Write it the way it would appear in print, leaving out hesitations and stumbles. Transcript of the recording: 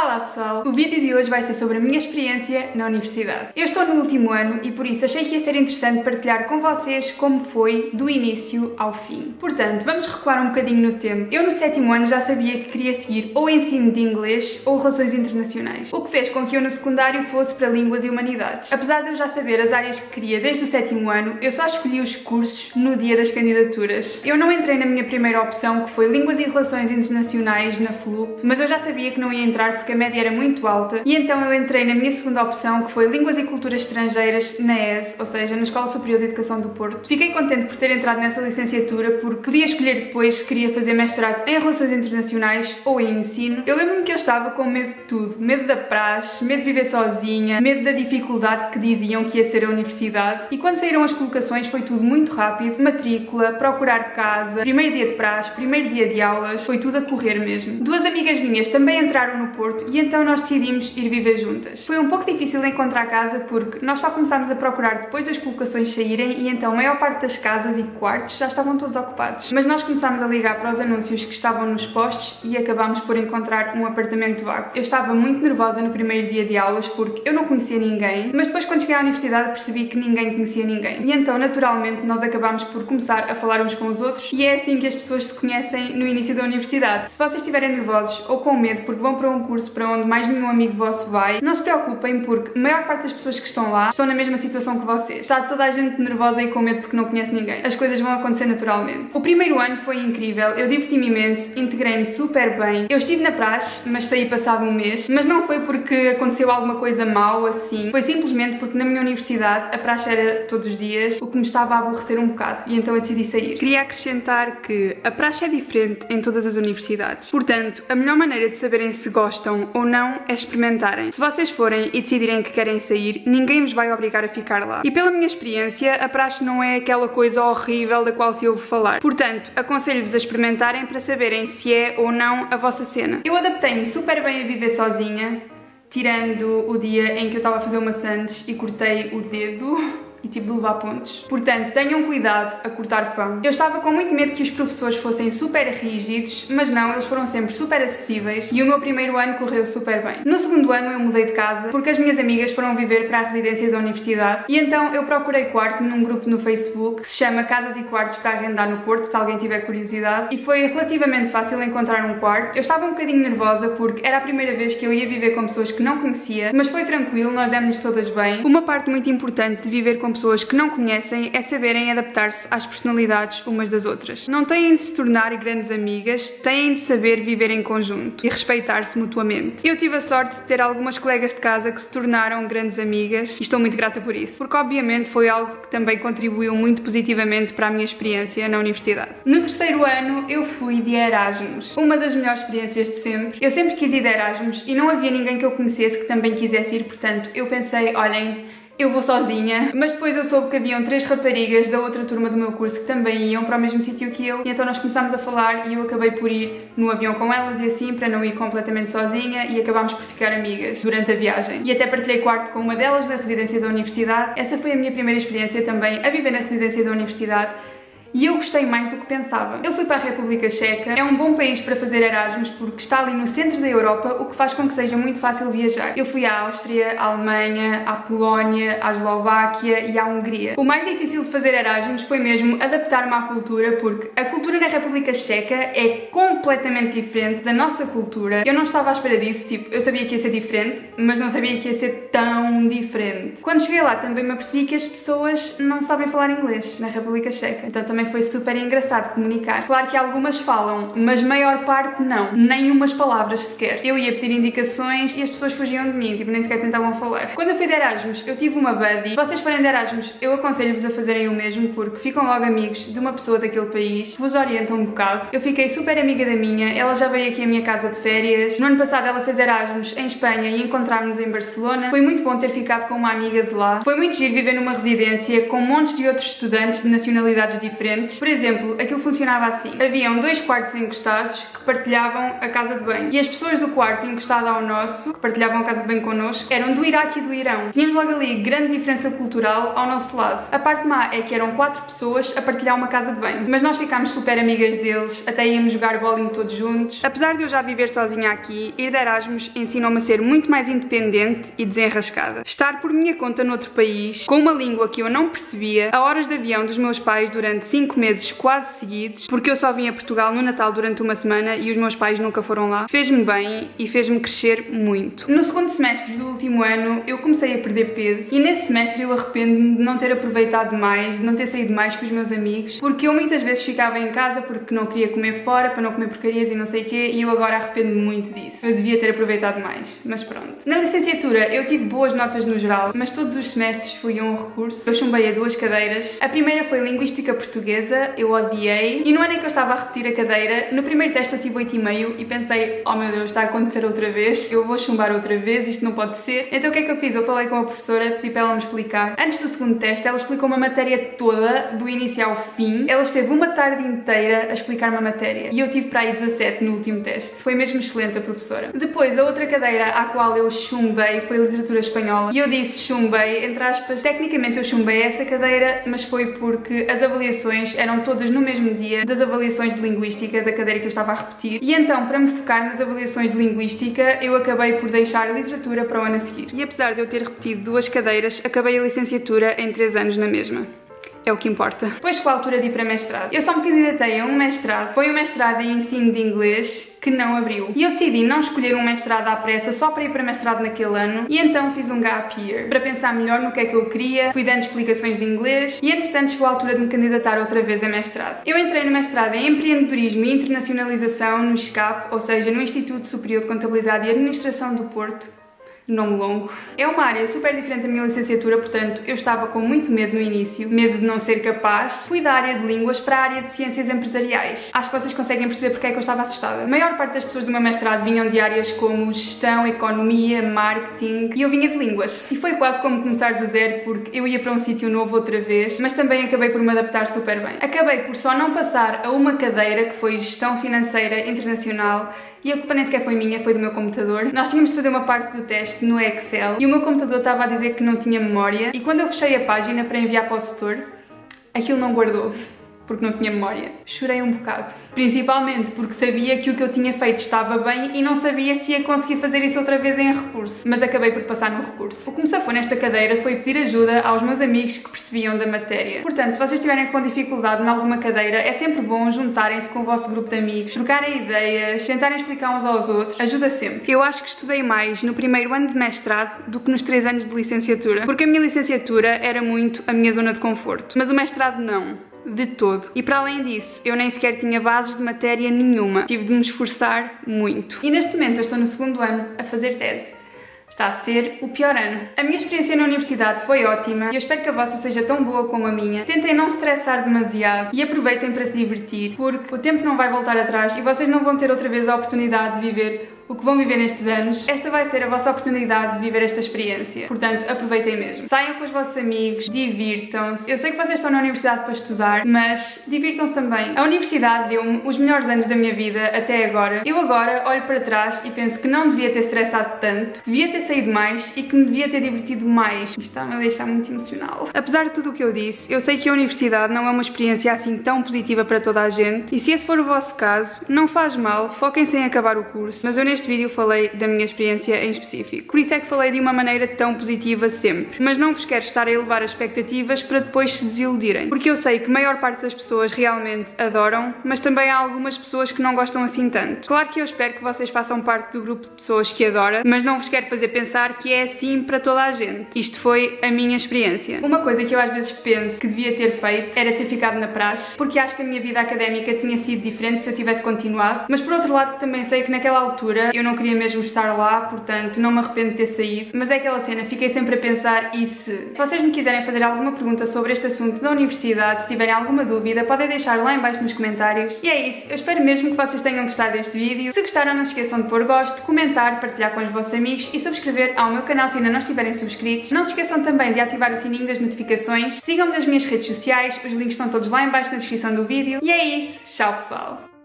Olá pessoal, o vídeo de hoje vai ser sobre a minha experiência na universidade. Eu estou no último ano e por isso achei que ia ser interessante partilhar com vocês como foi do início ao fim. Portanto, vamos recuar um bocadinho no tempo. Eu no sétimo ano já sabia que queria seguir ou ensino de inglês ou relações internacionais, o que fez com que eu no secundário fosse para línguas e humanidades. Apesar de eu já saber as áreas que queria desde o sétimo ano, eu só escolhi os cursos no dia das candidaturas. Eu não entrei na minha primeira opção, que foi línguas e relações internacionais na FLUP, mas eu já sabia que não ia entrar porque a média era muito alta, e então eu entrei na minha segunda opção, que foi Línguas e Culturas Estrangeiras na ES, ou seja, na Escola Superior de Educação do Porto. Fiquei contente por ter entrado nessa licenciatura porque podia escolher depois se queria fazer mestrado em Relações Internacionais ou em Ensino. Eu lembro-me que eu estava com medo de tudo, medo da praxe, medo de viver sozinha, medo da dificuldade que diziam que ia ser a universidade, e quando saíram as colocações foi tudo muito rápido, matrícula, procurar casa, primeiro dia de praxe, primeiro dia de aulas, foi tudo a correr mesmo. Duas amigas minhas também entraram no Porto e então nós decidimos ir viver juntas. Foi um pouco difícil encontrar casa porque nós só começámos a procurar depois das colocações saírem e então a maior parte das casas e quartos já estavam todos ocupados. Mas nós começámos a ligar para os anúncios que estavam nos postos e acabámos por encontrar um apartamento vago. Eu estava muito nervosa no primeiro dia de aulas porque eu não conhecia ninguém, mas depois quando cheguei à universidade percebi que ninguém conhecia ninguém. E então naturalmente nós acabámos por começar a falar uns com os outros e é assim que as pessoas se conhecem no início da universidade. Se vocês estiverem nervosos ou com medo porque vão para um curso para onde mais nenhum amigo vosso vai, não se preocupem porque a maior parte das pessoas que estão lá estão na mesma situação que vocês. Está toda a gente nervosa e com medo porque não conhece ninguém. As coisas vão acontecer naturalmente. O primeiro ano foi incrível, eu diverti-me imenso, integrei-me super bem. Eu estive na praxe, mas saí passado um mês, mas não foi porque aconteceu alguma coisa mal assim, foi simplesmente porque na minha universidade a praxe era todos os dias, o que me estava a aborrecer um bocado e então eu decidi sair. Queria acrescentar que a praxe é diferente em todas as universidades, portanto a melhor maneira de saberem se gostam ou não é experimentarem. Se vocês forem e decidirem que querem sair, ninguém vos vai obrigar a ficar lá. E pela minha experiência, a praxe não é aquela coisa horrível da qual se ouve falar. Portanto, aconselho-vos a experimentarem para saberem se é ou não a vossa cena. Eu adaptei-me super bem a viver sozinha, tirando o dia em que eu estava a fazer uma sandes e cortei o dedo e tive de levar pontos. Portanto, tenham cuidado a cortar pão. Eu estava com muito medo que os professores fossem super rígidos, mas não, eles foram sempre super acessíveis e o meu primeiro ano correu super bem. No segundo ano eu mudei de casa porque as minhas amigas foram viver para a residência da universidade e então eu procurei quarto num grupo no Facebook que se chama Casas e Quartos para Arrendar no Porto, se alguém tiver curiosidade, e foi relativamente fácil encontrar um quarto. Eu estava um bocadinho nervosa porque era a primeira vez que eu ia viver com pessoas que não conhecia, mas foi tranquilo, nós demos-nos todas bem. Uma parte muito importante de viver com pessoas que não conhecem é saberem adaptar-se às personalidades umas das outras. Não têm de se tornar grandes amigas, têm de saber viver em conjunto e respeitar-se mutuamente. Eu tive a sorte de ter algumas colegas de casa que se tornaram grandes amigas e estou muito grata por isso, porque obviamente foi algo que também contribuiu muito positivamente para a minha experiência na universidade. No terceiro ano eu fui de Erasmus, uma das melhores experiências de sempre. Eu sempre quis ir de Erasmus e não havia ninguém que eu conhecesse que também quisesse ir, portanto eu pensei, olhem, eu vou sozinha, mas depois eu soube que haviam 3 raparigas da outra turma do meu curso que também iam para o mesmo sítio que eu, e então nós começámos a falar e eu acabei por ir no avião com elas e assim, para não ir completamente sozinha, e acabámos por ficar amigas durante a viagem. E até partilhei quarto com uma delas da residência da universidade. Essa foi a minha primeira experiência também a viver na residência da universidade. E eu gostei mais do que pensava. Eu fui para a República Checa, é um bom país para fazer Erasmus porque está ali no centro da Europa, o que faz com que seja muito fácil viajar. Eu fui à Áustria, à Alemanha, à Polónia, à Eslováquia e à Hungria. O mais difícil de fazer Erasmus foi mesmo adaptar-me à cultura, porque a cultura na República Checa é completamente diferente da nossa cultura. Eu não estava à espera disso, tipo, eu sabia que ia ser diferente, mas não sabia que ia ser tão diferente. Quando cheguei lá também me apercebi que as pessoas não sabem falar inglês na República Checa, então também foi super engraçado comunicar. Claro que algumas falam, mas maior parte não. Nem umas palavras sequer. Eu ia pedir indicações e as pessoas fugiam de mim, tipo, nem sequer tentavam falar. Quando eu fui de Erasmus, eu tive uma buddy. Se vocês forem de Erasmus, eu aconselho-vos a fazerem o mesmo, porque ficam logo amigos de uma pessoa daquele país, que vos orientam um bocado. Eu fiquei super amiga da minha, ela já veio aqui à minha casa de férias. No ano passado ela fez Erasmus em Espanha e encontrámos-nos em Barcelona. Foi muito bom ter ficado com uma amiga de lá. Foi muito giro viver numa residência com montes de outros estudantes de nacionalidades diferentes. diferentes. Por exemplo, aquilo funcionava assim. Haviam 2 quartos encostados que partilhavam a casa de banho. E as pessoas do quarto encostado ao nosso, que partilhavam a casa de banho connosco, eram do Iraque e do Irão. Tínhamos logo ali grande diferença cultural ao nosso lado. A parte má é que eram 4 pessoas a partilhar uma casa de banho. Mas nós ficámos super amigas deles, até íamos jogar bowling todos juntos. Apesar de eu já viver sozinha aqui, ir de Erasmus ensinou-me a ser muito mais independente e desenrascada. Estar por minha conta noutro país, com uma língua que eu não percebia, a horas de avião dos meus pais durante 5 meses quase seguidos, porque eu só vim a Portugal no Natal durante uma semana e os meus pais nunca foram lá, fez-me bem e fez-me crescer muito. No segundo semestre do último ano, eu comecei a perder peso e nesse semestre eu arrependo-me de não ter aproveitado mais, de não ter saído mais com os meus amigos, porque eu muitas vezes ficava em casa porque não queria comer fora, para não comer porcarias e não sei o quê, e eu agora arrependo-me muito disso. Eu devia ter aproveitado mais, mas pronto. Na licenciatura eu tive boas notas no geral, mas todos os semestres fui a um recurso. Eu chumbei a 2 cadeiras. A primeira foi Linguística Portuguesa, eu odiei, e no ano em que eu estava a repetir a cadeira, no primeiro teste eu tive 8,5 e pensei, oh meu Deus, está a acontecer outra vez, eu vou chumbar outra vez, isto não pode ser. Então o que é que eu fiz? Eu falei com a professora, pedi para ela me explicar. Antes do segundo teste, ela explicou uma matéria toda, do início ao fim. Ela esteve uma tarde inteira a explicar uma matéria e eu tive para aí 17 no último teste. Foi mesmo excelente a professora. Depois, a outra cadeira à qual eu chumbei foi Literatura Espanhola. E eu disse chumbei, entre aspas. Tecnicamente eu chumbei essa cadeira, mas foi porque as avaliações eram todas no mesmo dia das avaliações de Linguística, da cadeira que eu estava a repetir. E então, para me focar nas avaliações de Linguística, eu acabei por deixar Literatura para o ano a seguir. E apesar de eu ter repetido 2 cadeiras, acabei a licenciatura em 3 anos na mesma. É o que importa. Depois, com a altura de ir para mestrado, eu só me candidatei a um mestrado. Foi um mestrado em ensino de inglês que não abriu. E eu decidi não escolher um mestrado à pressa só para ir para mestrado naquele ano, e então fiz um gap year para pensar melhor no que é que eu queria, fui dando explicações de inglês e entretanto chegou a altura de me candidatar outra vez a mestrado. Eu entrei no mestrado em Empreendedorismo e Internacionalização no ISCAP, ou seja, no Instituto Superior de Contabilidade e Administração do Porto. Nome longo. É uma área super diferente da minha licenciatura, portanto eu estava com muito medo no início, medo de não ser capaz. Fui da área de línguas para a área de ciências empresariais. Acho que vocês conseguem perceber porque é que eu estava assustada. A maior parte das pessoas do meu mestrado vinham de áreas como gestão, economia, marketing, e eu vinha de línguas. E foi quase como começar do zero, porque eu ia para um sítio novo outra vez, mas também acabei por me adaptar super bem. Acabei por só não passar a uma cadeira que foi Gestão Financeira Internacional, e a culpa nem sequer foi minha, foi do meu computador. Nós tínhamos de fazer uma parte do teste no Excel e o meu computador estava a dizer que não tinha memória, e quando eu fechei a página para enviar para o setor, aquilo não guardou, porque não tinha memória. Chorei um bocado, principalmente porque sabia que o que eu tinha feito estava bem e não sabia se ia conseguir fazer isso outra vez em recurso, mas acabei por passar no recurso. O que me safou nesta cadeira foi pedir ajuda aos meus amigos que percebiam da matéria. Portanto, se vocês estiverem com dificuldade em alguma cadeira, é sempre bom juntarem-se com o vosso grupo de amigos, trocarem ideias, tentarem explicar uns aos outros, ajuda sempre. Eu acho que estudei mais no primeiro ano de mestrado do que nos 3 anos de licenciatura, porque a minha licenciatura era muito a minha zona de conforto, mas o mestrado não. De todo. E para além disso, eu nem sequer tinha bases de matéria nenhuma. Tive de me esforçar muito. E neste momento eu estou no 2º ano a fazer tese. Está a ser o pior ano. A minha experiência na universidade foi ótima e eu espero que a vossa seja tão boa como a minha. Tentem não estressar demasiado e aproveitem para se divertir, porque o tempo não vai voltar atrás e vocês não vão ter outra vez a oportunidade de viver o que vão viver nestes anos. Esta vai ser a vossa oportunidade de viver esta experiência. Portanto, aproveitem mesmo. Saiam com os vossos amigos, divirtam-se. Eu sei que vocês estão na universidade para estudar, mas divirtam-se também. A universidade deu-me os melhores anos da minha vida até agora. Eu agora olho para trás e penso que não devia ter estressado tanto, devia ter saído mais e que me devia ter divertido mais. Isto está-me a deixar muito emocional. Apesar de tudo o que eu disse, eu sei que a universidade não é uma experiência assim tão positiva para toda a gente, e se esse for o vosso caso, não faz mal, foquem-se em acabar o curso, mas eu neste vídeo falei da minha experiência em específico. Por isso é que falei de uma maneira tão positiva sempre. Mas não vos quero estar a elevar as expectativas para depois se desiludirem. Porque eu sei que a maior parte das pessoas realmente adoram, mas também há algumas pessoas que não gostam assim tanto. Claro que eu espero que vocês façam parte do grupo de pessoas que adora, mas não vos quero fazer pensar que é assim para toda a gente. Isto foi a minha experiência. Uma coisa que eu às vezes penso que devia ter feito era ter ficado na praxe, porque acho que a minha vida académica tinha sido diferente se eu tivesse continuado, mas por outro lado também sei que naquela altura altura eu não queria mesmo estar lá, portanto não me arrependo de ter saído, mas é aquela cena, fiquei sempre a pensar, e se vocês me quiserem fazer alguma pergunta sobre este assunto da universidade, se tiverem alguma dúvida, podem deixar lá em baixo nos comentários. E é isso, eu espero mesmo que vocês tenham gostado deste vídeo. Se gostaram, não se esqueçam de pôr gosto, comentar, partilhar com os vossos amigos e subscrever ao meu canal se ainda não estiverem subscritos. Não se esqueçam também de ativar o sininho das notificações. Sigam-me nas minhas redes sociais, os links estão todos lá em baixo na descrição do vídeo. E é isso, tchau pessoal!